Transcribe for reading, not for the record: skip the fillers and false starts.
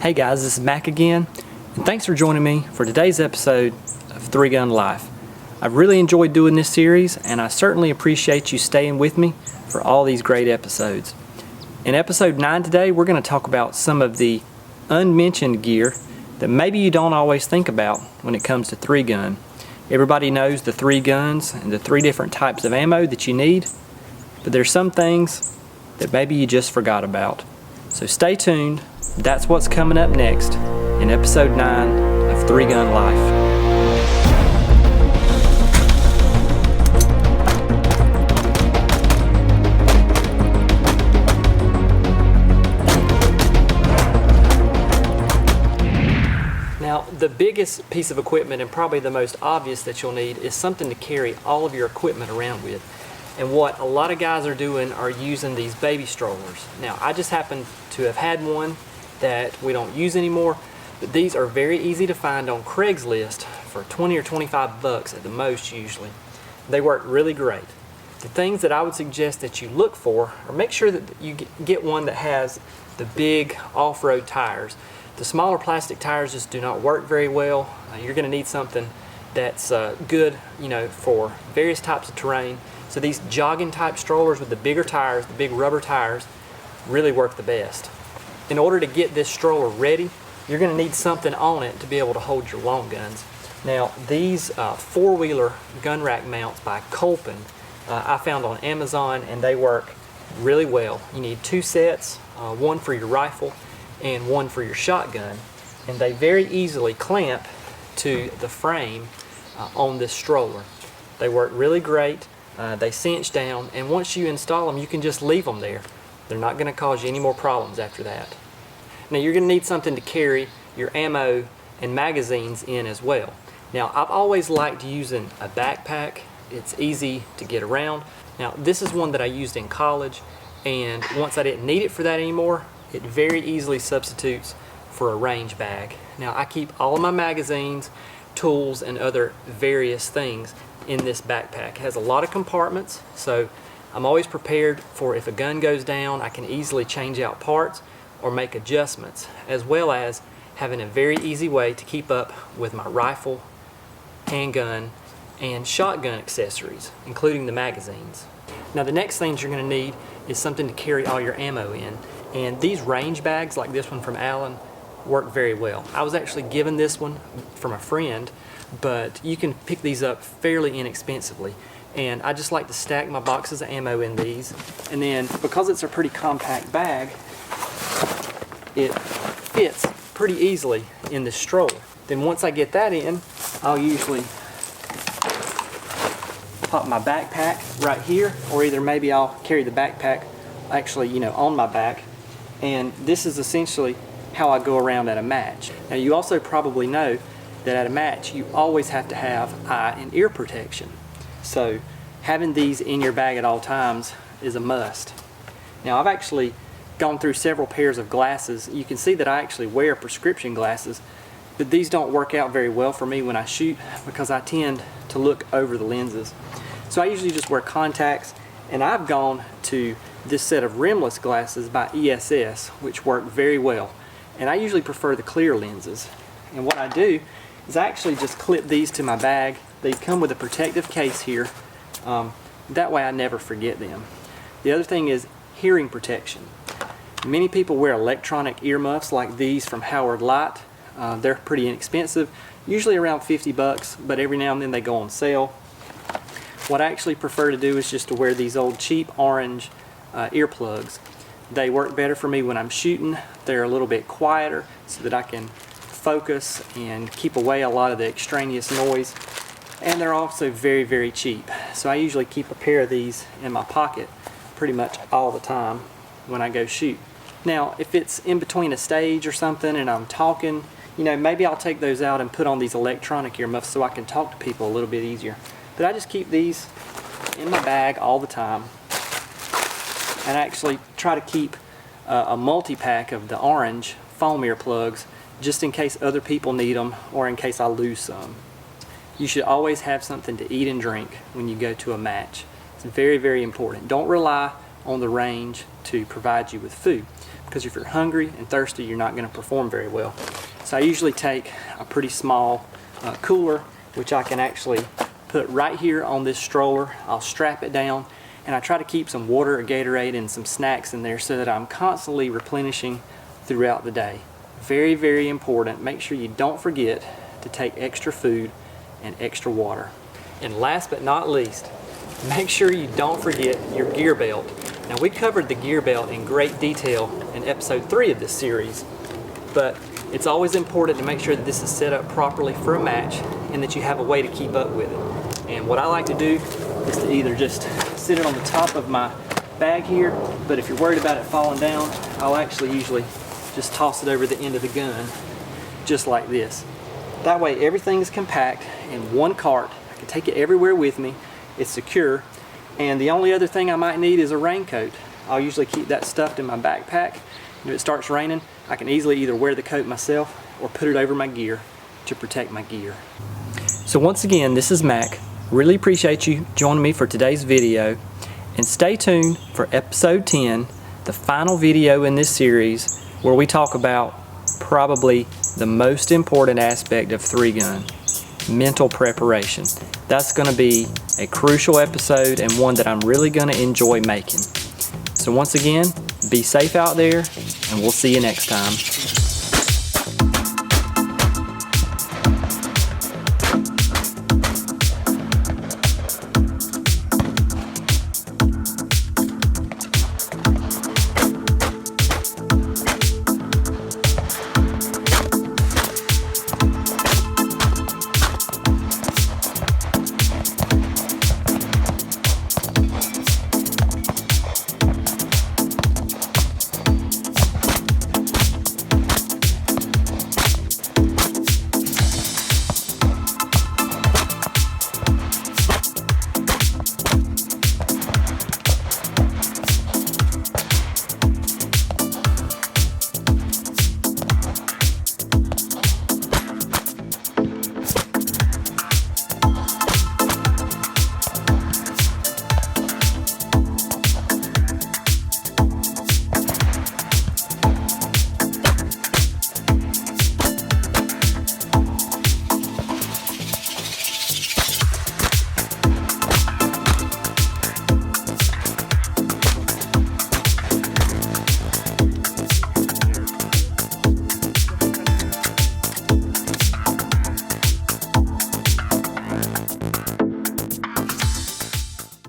Hey guys, this is Mac again, and thanks for joining me for today's episode of 3 Gun Life. I've really enjoyed doing this series, and I certainly appreciate you staying with me for all these great episodes. In episode 9 today, we're going to talk about some of the unmentioned gear that maybe you don't always think about when it comes to 3 gun. Everybody knows the 3 guns and the 3 different types of ammo that you need, but there's some things that maybe you just forgot about. So stay tuned. That's what's coming up next in episode 9 of 3 Gun Life. Now, the biggest piece of equipment and probably the most obvious that you'll need is something to carry all of your equipment around with. And what a lot of guys are doing are using these baby strollers. Now, I just happen to have had one that we don't use anymore, but these are very easy to find on Craigslist for 20 or 25 bucks at the most usually. They work really great. The things that I would suggest that you look for, or make sure that you get one that has the big off-road tires. The smaller plastic tires just do not work very well. You're going to need something that's good, for various types of terrain. So these jogging type strollers with the bigger tires, the big rubber tires, really work the best. In order to get this stroller ready, you're going to need something on it to be able to hold your long guns. Now, these 4-wheeler gun rack mounts by Colpin, I found on Amazon, and they work really well. You need 2 sets, one for your rifle and one for your shotgun, and they very easily clamp to the frame on this stroller. They work really great. They cinch down, and once you install them, you can just leave them there. They're not going to cause you any more problems after that. Now, you're going to need something to carry your ammo and magazines in as well. Now, I've always liked using a backpack. It's easy to get around. Now, this is one that I used in college, and once I didn't need it for that anymore, it very easily substitutes for a range bag. Now, I keep all of my magazines, tools, and other various things in this backpack. It has a lot of compartments, so I'm always prepared for if a gun goes down, I can easily change out parts or make adjustments, as well as having a very easy way to keep up with my rifle, handgun, and shotgun accessories, including the magazines. Now, the next things you're going to need is something to carry all your ammo in, and these range bags like this one from Allen work very well. I was actually given this one from a friend, but you can pick these up fairly inexpensively. And I just like to stack my boxes of ammo in these, and then because it's a pretty compact bag, it fits pretty easily in this stroller. Then once I get that in, I'll usually pop my backpack right here, or either maybe I'll carry the backpack actually on my back, and this is essentially how I go around at a match. Now, you also probably know that at a match you always have to have eye and ear protection. So having these in your bag at all times is a must. Now, I've actually gone through several pairs of glasses. You can see that I actually wear prescription glasses, but these don't work out very well for me when I shoot because I tend to look over the lenses. So I usually just wear contacts, and I've gone to this set of rimless glasses by ESS, which work very well. And I usually prefer the clear lenses. And what I do is I actually just clip these to my bag. They come with a protective case here. That way I never forget them. The other thing is hearing protection. Many people wear electronic earmuffs like these from Howard Light. They're pretty inexpensive, usually around 50 bucks, but every now and then they go on sale. What I actually prefer to do is just to wear these old cheap orange earplugs. They work better for me when I'm shooting. They're a little bit quieter so that I can focus and keep away a lot of the extraneous noise. And they're also very, very cheap. So I usually keep a pair of these in my pocket pretty much all the time when I go shoot. Now, if it's in between a stage or something and I'm talking, maybe I'll take those out and put on these electronic earmuffs so I can talk to people a little bit easier. But I just keep these in my bag all the time. And I actually try to keep a multi-pack of the orange foam earplugs just in case other people need them or in case I lose some. You should always have something to eat and drink when you go to a match. It's very, very important. Don't rely on the range to provide you with food. because if you're hungry and thirsty, you're not going to perform very well. So I usually take a pretty small cooler, which I can actually put right here on this stroller. I'll strap it down, and I try to keep some water or Gatorade and some snacks in there so that I'm constantly replenishing throughout the day. Very, very important. Make sure you don't forget to take extra food and extra water. And last but not least, make sure you don't forget your gear belt. Now, we covered the gear belt in great detail in episode 3 of this series, but it's always important to make sure that this is set up properly for a match and that you have a way to keep up with it. And what I like to do is to either just sit it on the top of my bag here, but if you're worried about it falling down, I'll actually usually just toss it over the end of the gun, just like this. That way everything is compact in one cart. I can take it everywhere with me. It's secure. And the only other thing I might need is a raincoat. I'll usually keep that stuffed in my backpack. If it starts raining, I can easily either wear the coat myself or put it over my gear to protect my gear. So once again, this is Mac. Really appreciate you joining me for today's video. And stay tuned for episode 10, the final video in this series, where we talk about probably the most important aspect of 3-gun, mental preparation. That's going to be a crucial episode and one that I'm really going to enjoy making. So once again, be safe out there, and we'll see you next time.